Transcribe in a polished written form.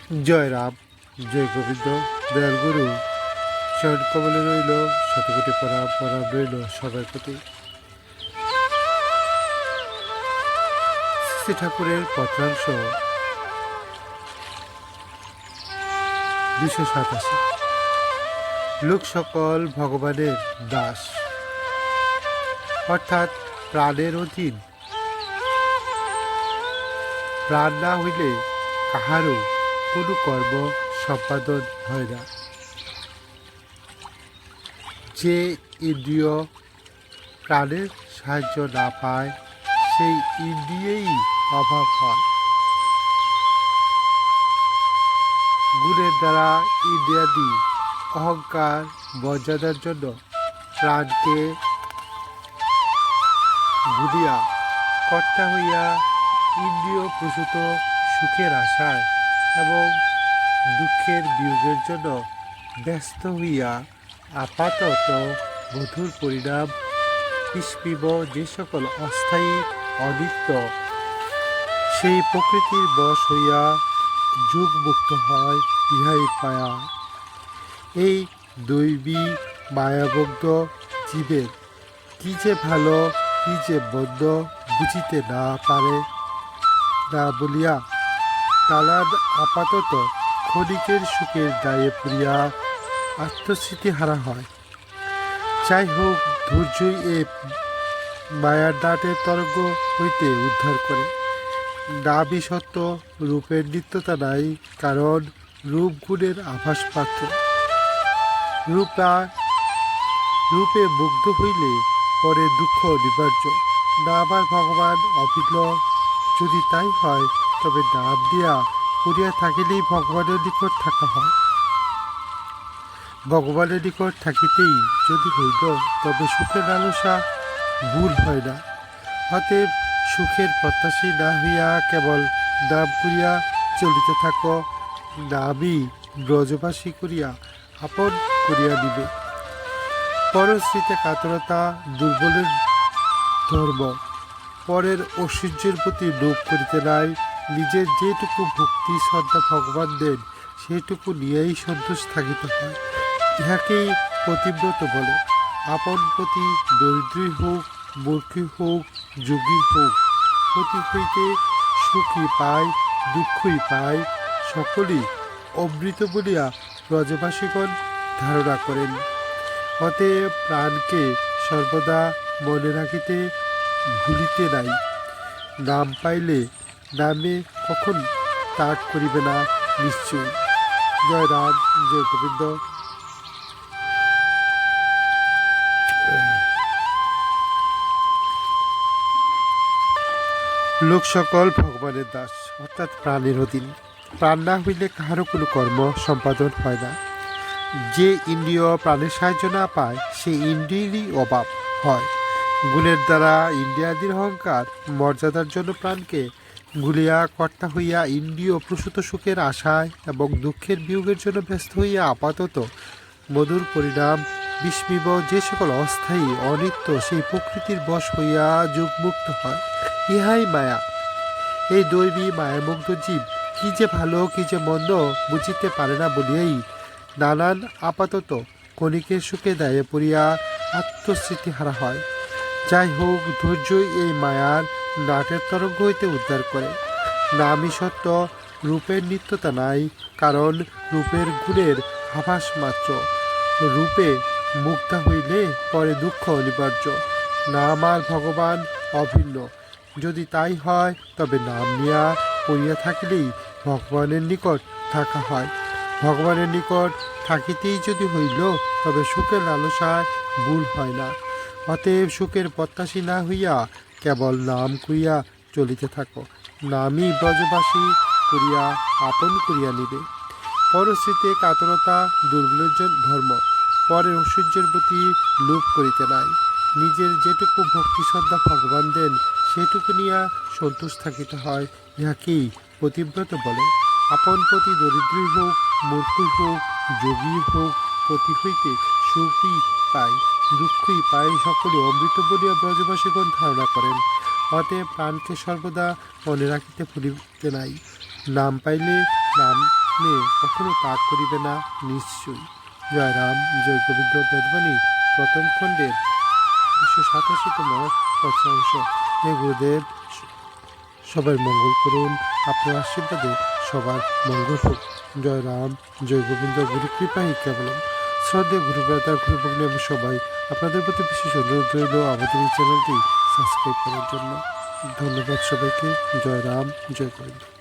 জয় রাম, জয় গোবিন্দ, দয়াল গুরু চরণ কমলে রইল শতকোটি প্রণাম প্রণাম রইল সবার প্রতি। শ্রী ঠাকুরের পত্রাংশ 287। লোক সকল ভগবানের দাস, অর্থাৎ প্রাণের অধীন। প্রাণ না হইলে কাহারও কোনো কর্ম সম্পাদন হয় না। যে ইন্দ্রিয় প্রাণের সাহায্য না পায় সেই ইন্দ্রিয়েই অভাব হয়। গুণের দ্বারা ইন্দ্রিয়াদি অহংকার মর্যাদার জন্য প্রাণকে ভুলিয়া কর্তা হইয়া ইন্দ্রিয় প্রসূত সুখের আশায় এবং দুঃখের বিয়োগের জন্য ব্যস্ত হইয়া আপাতত মধুর পরিণাম পিষ্পিব যে সকল অস্থায়ী অনিত্য সেই প্রকৃতির বশ হইয়া যুগমুক্ত হয় ইহাই পায়া। এই দৈবী মায়াবদ্ধ জীবের কি যে ভালো কি যে মন্দ বুঝিতে না পারে না বলিয়া তালাদ আপাতত ক্ষণিকের সুখের দায়ে পড়িয়া আত্মস্মৃতি হারা হয়। যাই হোক, ধৈর্যই এ মায়ার দাঁতের তরঙ্গ হইতে উদ্ধার করে। নামই সত্য, রূপের নিত্যতা নাই, কারণ রূপ গুণের আভাস মাত্র। রূপে মুগ্ধ হইলে পরে দুঃখ অনিবার্য। নাম আর ভগবান অভিন্ন, যদি তাই হয় তবে নাম দিয়া পড়িয়া থাকিলেই ভগবানের নিকট থাকা হয়। ভগবানের নিকট থাকিতেই যদি হইল তবে সুখের লালসা ভুল হয় না। অতএব সুখের প্রত্যাশী না হইয়া কেবল নাম করিয়া চলিতে থাক। নামই ব্রজবাসী করিয়া আপন করিয়া নিবে। পরশ্রীতে কাতরতা দুর্বলের ধর্ম। পরের ঐশ্বর্যের প্রতি লোভ করিতে নাই। নিজের যেটুকু ভক্তি শ্রদ্ধা ভগবান দেন সেইটুকু নিয়েই সন্তোষ থাকিতে হয়। ইহাকেই পতিব্রত বলে। আপন প্রতি দরিদ্রই হোক, মূর্খই হোক, যোগী হোক, প্রতি হইতে সুখই পায় দুঃখই পায়, সকলেই অমৃত বলিয়া ব্রজবাসীগণ ধারণা করেন। অতএব প্রাণকে সর্বদা মনে রাখিতে ভুলিতে নাই। নাম পাইলে নামে কখন ত্যাগ করিবে না নিশ্চয়। জয় রাম, জয় গোবিন্দ। লোক সকল ভগবানের দাস, অর্থাৎ প্রাণের অধীন। প্রাণ না হইলে কাহারও কোনো কর্ম সম্পাদন হয় না। যে ইন্দ্রিয় প্রাণের সাহায্য না পায় সেই ইন্দ্রিয়েরই অভাব হয়। গুণের দ্বারা ইন্দ্রিয়াদির অহংকার মর্যাদার জন্য প্রাণকে ভুলিয়া কর্তা হইয়া ইন্দ্রিয় প্রসূত সুখের আশায় এবং দুঃখের বিয়োগের জন্য ব্যস্ত হইয়া আপাতত মধুর পরিণাম বিস্মিব যে সকল অস্থায়ী অনিত্য সেই প্রকৃতির বশ হইয়া যুগমুক্ত হয়, ইহাই মায়া। এই দৈবী মায়ামুগ্ধ জীব কি যে ভালো কি যে মন্দ বুঝিতে পারে না বলিয়াই নানান আপাতত ক্ষণিকের সুখে দায়ে পড়িয়া আত্মস্মৃতি হারা হয়। যাই হোক, ধৈর্যই এই মায়ার নাটের তরঙ্গ হইতে উদ্ধার করে। নামই সত্য, রূপের নিত্যতা নাই, কারণ রূপের গুণের আভাস মাত্র। রূপে মুগ্ধা হইলে পরে দুঃখ অনিবার্য। নাম আর ভগবান অভিন্ন, যদি তাই হয় তবে নাম নিয়া পড়িয়া থাকিলেই ভগবানের নিকট থাকা হয়। ভগবানের নিকট থাকিতেই যদি হইল তবে সুখের লালসায় ভুল হয় না। অতএব সুখের প্রত্যাশী না হইয়া কেবল নাম করিয়া চলিতে থাকো। নামই ব্রজবাসী করিয়া আপন করিয়া নিবে। পরশ্রীতে কাতরতা দুর্বলের ধর্ম। পরের ঐশ্বর্যের প্রতি লোভ করিতে নাই। নিজের যেটুকু ভক্তি শ্রদ্ধা ভগবান দেন সেটুকু নিয়া সন্তোষ থাকিতে হয়, ইহাকেই পতিব্রত বলে। আপন প্রতি দরিদ্রই হোক, মূর্খই হোক, যোগী হোক, প্রতি হইতে সুখই পায় দুঃখই পায়, সকলে অমৃত বলিয়া ব্রজবাসীগণ ধারণা করেন। অতএব প্রাণকে সর্বদা মনে রাখিতে ভুলিতে নাই। নাম পাইলে নাম আপনি কখনো ত্যাগ করিবে না নিশ্চয়ই। জয় রাম, জয় গোবিন্দ। বেদবাণী প্রথম খণ্ডের 287তম পঞ্চাংশ। হে গুরুদেব, সবাই মঙ্গল করুন, আপনার আশীর্বাদে সবার মঙ্গল হোক। জয় রাম, জয় গোবিন্দ। গুরু কৃপাই কেবলম। শ্রদ্ধেয় গুরু ব্রাদার, গুরু ভগ্নী, আমি সবাই আপনাদের প্রতি বিশেষ অনুরোধ রইল আমাদের এই চ্যানেলটি সাবস্ক্রাইব করার জন্য। ধন্যবাদ সবাইকে। জয় রাম, জয় গোবিন্দ।